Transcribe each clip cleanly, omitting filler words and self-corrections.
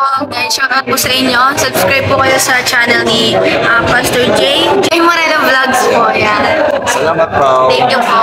Guys, shoutout po sa inyo. Subscribe po kayo sa channel ni Pastor J Moreno Vlogs po. Yan. Salamat po. Thank you po.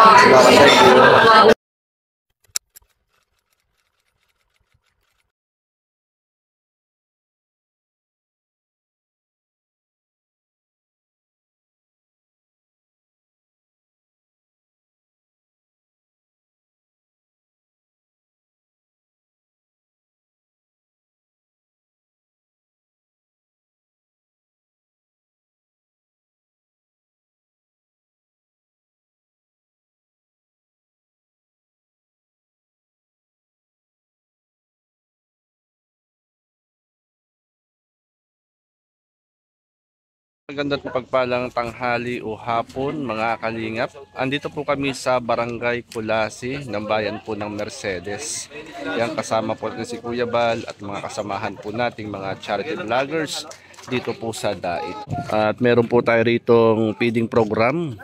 Magandang pagpalang tanghali o hapon mga kalingap. Andito po kami sa Barangay Kulasi ng bayan po ng Mercedes. Yan, kasama po natin si Kuya Bal at mga kasamahan po nating mga charity vloggers dito po sa Dait. At meron po tayo ritong feeding program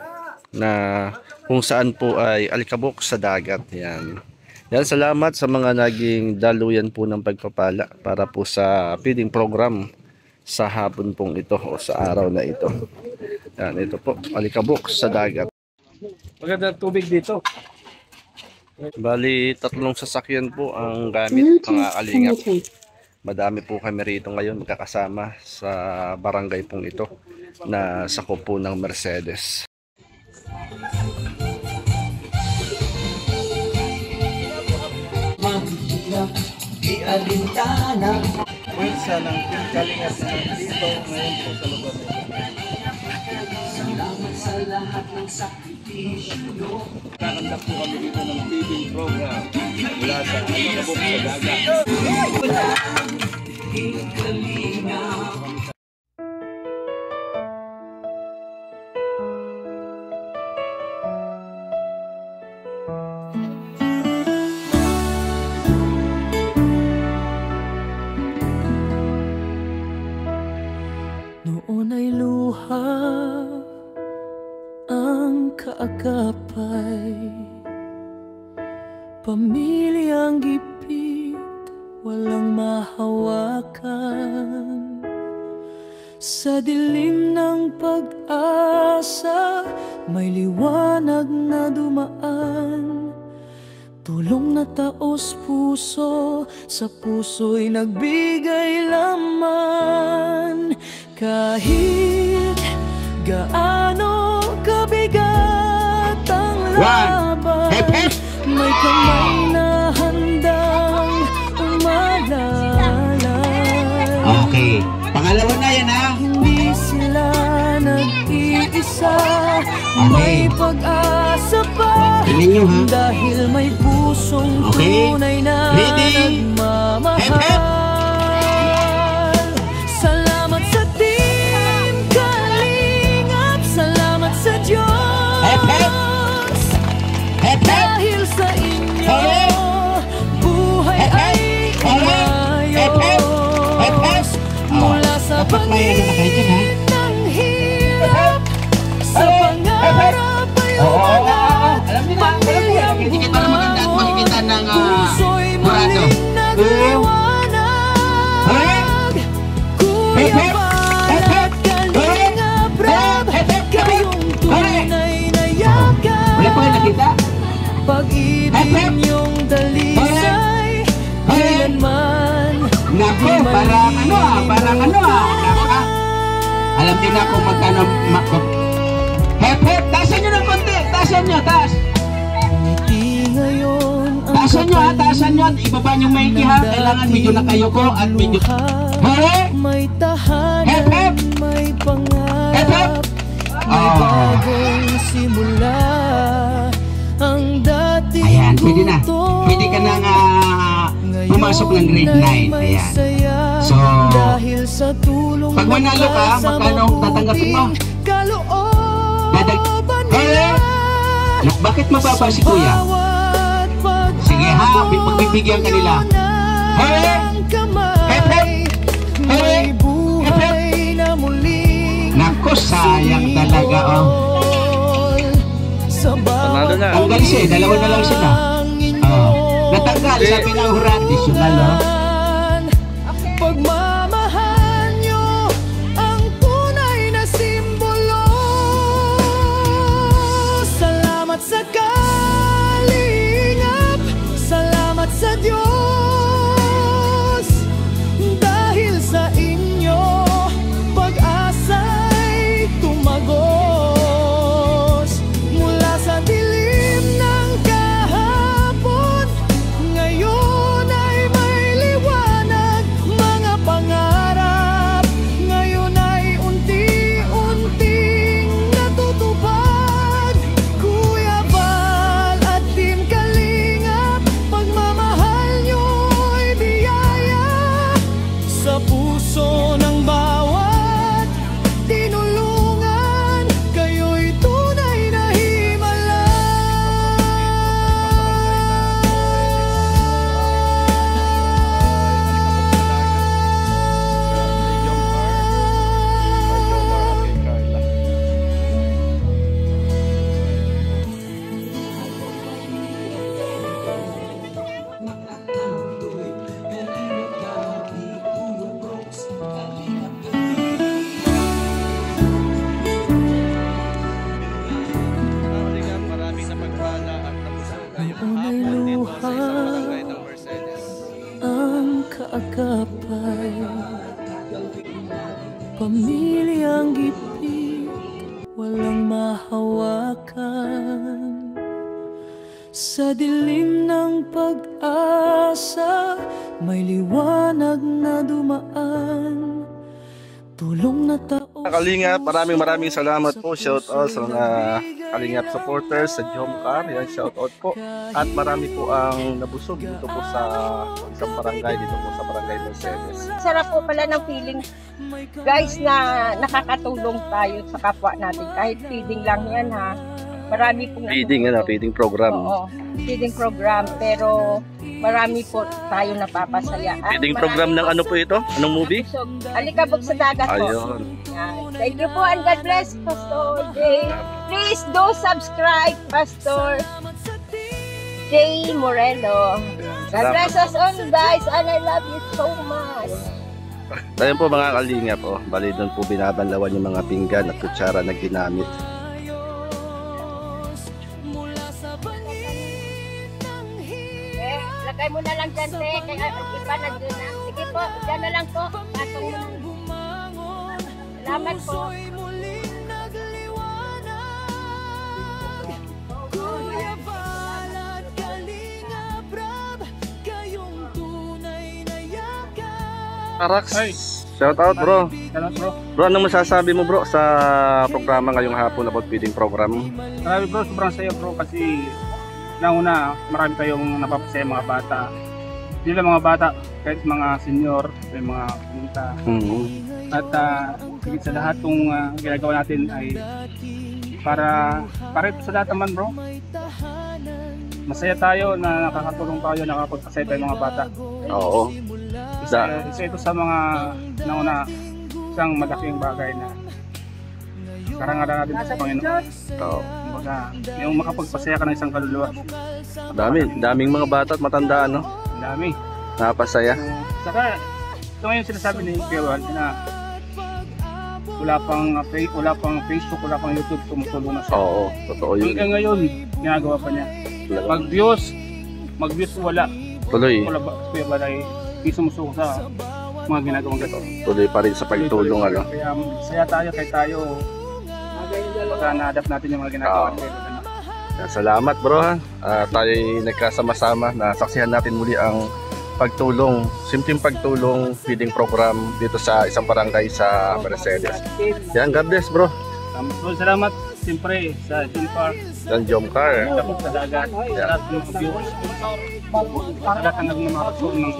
na kung saan po ay alikabok sa dagat. Yan. Yan, salamat sa mga naging daluyan po ng pagpapala para po sa feeding program sa hapon pong ito o sa araw na ito. Yan, ito po, alikabok sa dagat. Magandang tubig dito. Bali, 3 sasakyan po ang gamit mga kalingap. Madami po kami rito ngayon magkakasama sa barangay pong ito na sakop po ng Mercedes. Di alintana. Pwesa ng Kalingap na dito ngayon po sa lugar nito. Salamat sa lahat ng sakripisyo. Kakanda po kami dito ng feeding program mula sa alikabok sa dagat. Noon ay luha ang kaagapay, pamilyang gipit, walang mahawakan. Sa dilim ng pag-asa, may liwanag na dumaan. Tulong na taos puso, sa puso'y nagbigay laman. Kahit gaano kabigat ang laban, may kamay na handang umalalay. Okay, pangalawa na yan ha. Hindi sila nag-iisa, may pag-asa pa. Tingnan nyo ha. Dahil may pusong tunay na nagmamahal. Salamat sa Team Kalingap, salamat sa Diyos. Dahil sa inyo, buhay ay umayos. Mula sa pangit ng hirap, sa pangarap ay umangat. Pamilyang bumangon, puso'y muling nagliwanag. Kuya Bal at Kalingap Rab, kayong tunay na yakap. Pag-ibig niyong dalisay, kailanman Nako, parang ano Alam din ako magkano hep, taasan nyo ng konti, taasan nyo, taas. Taasan nyo, ibaba nyo may ha, kailangan medyo nakayuko at medyo may tahanan, may pangarap, may bagong simula. Ang dati ayan, pwede na. Pwede ka nang pumasok ng grade 9. Ayan. So, pag manalo ka, magkano tatanggapin mo? Bakit mababa si Kuya? Sige ha, pagbibigyan ka nila. Nako, sayang talaga oh. Panalo na. Tanggal siya, dalawa na lang sila. Natanggal, sabi ng traditional, no? tagumpay. Pamilyang gipit, walang mahawakan. Sa dilim ng pag-asa, may liwanag na dumaan. Tulong na tao. Kalingap, maraming salamat po. Shout out sa mga Kalingap supporters sa Jomcar. Yan, shout out po. At marami po ang nabusog dito po sa isang barangay, dito po sa Barangay Mercedes. Sarap po pala ng feeling, guys, na nakakatulong tayo sa kapwa natin. Kahit feeding lang yan, ha. Marami pong Feeding program. Oo, feeding program. Pero marami po tayo napapasaya. At Feeding program ng ano po ito? Anong movie? So, Alikabok sa Dagat po. Ayun. Yan. Thank you po and God bless, Pastor Jay. Please do subscribe, Pastor Jay Moreno. God bless us all, guys, and I love you so much. Tayo po mga Kalingap, oh. Bali doon po binabanlawan yung mga pinggan at kutsara na ginamit. Lagay mo na lang dyan, te. Kaya iba na dyan na. Sige po, dyan na lang po. Pasok mo. Salamat po. Arax, shout out bro. Bro, anong masasabi mo bro sa programa ngayong hapon about feeding program? Marami bro, sobrang saya bro kasi nauna marami kayong napapasaya mga bata. Hindi lang mga bata, kahit mga senior, may mga pumunta. At higit sa lahat kung ginagawa natin ay para ito sa lahat naman bro. Masaya tayo na nakakatulong tayo, nakakapagpasaya tayo mga bata. Oo. Isa ito sa mga nauna isang malaking bagay na karangalan natin sa Panginoon. Oo. Kumbaga, yung makapagpasaya ka ng isang kaluluwa. Daming mga bata at matanda, no? Ang dami. Napasaya. Saka, ito ngayon sinasabi ni Kewal na wala pang Facebook, wala pang YouTube, tumutulong na siya. Oo, totoo yun. Hanggang ngayon, ginagawa pa niya. Mag-views wala. Tuloy. Wala ba, Kuya Balay, di sumusuko sa mga ginagawang gato. Tuloy pa rin sa pagtulong, ano? Kaya saya tayo, kahit tayo, pagka na-adapt natin yung mga ginagawa natin. Salamat bro ha. Tayo'y nagkasama-sama na saksihan natin muli ang pagtulong, simpleng pagtulong feeding program dito sa isang barangay sa Mercedes. Yan, God bless bro. Salamat siyempre sa Jomcar. Yan, Jomcar. Tapos sa dagat, sa lahat ng mga viewers. Sa lahat ng nagmamakasong ng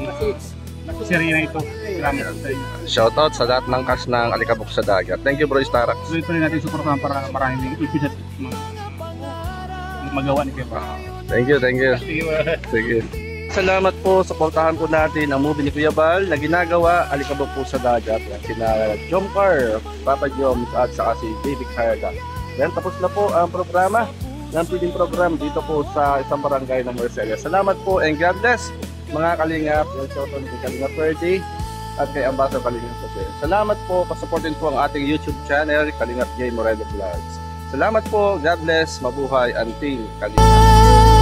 serye na ito. Salamat sa inyo. Shoutout sa lahat ng cast ng Alikabok sa Dagat. Thank you bro, Starax. Tuloy pa rin natin suportahan para maraming episode magawa ni Kuya. Thank you. Sige. Salamat po, suportahan po natin ang movie ni Kuya Bal na ginagawa Alikabok po sa Dagat. Sina Jomcar, Papa Joms at saka si David Carga. Then tapos na po ang programa ng feeding program dito po sa isang barangay ng Mercedes. Salamat po and God bless mga Kalingap. Yung shoutout ni Kalingap Ferdy at kay Ambassador Kalingap po. Salamat po, pasuportin po ang ating YouTube channel, Kalingap J Moreno Vlogs. Salamat po, God bless, mabuhay, until Kalingap.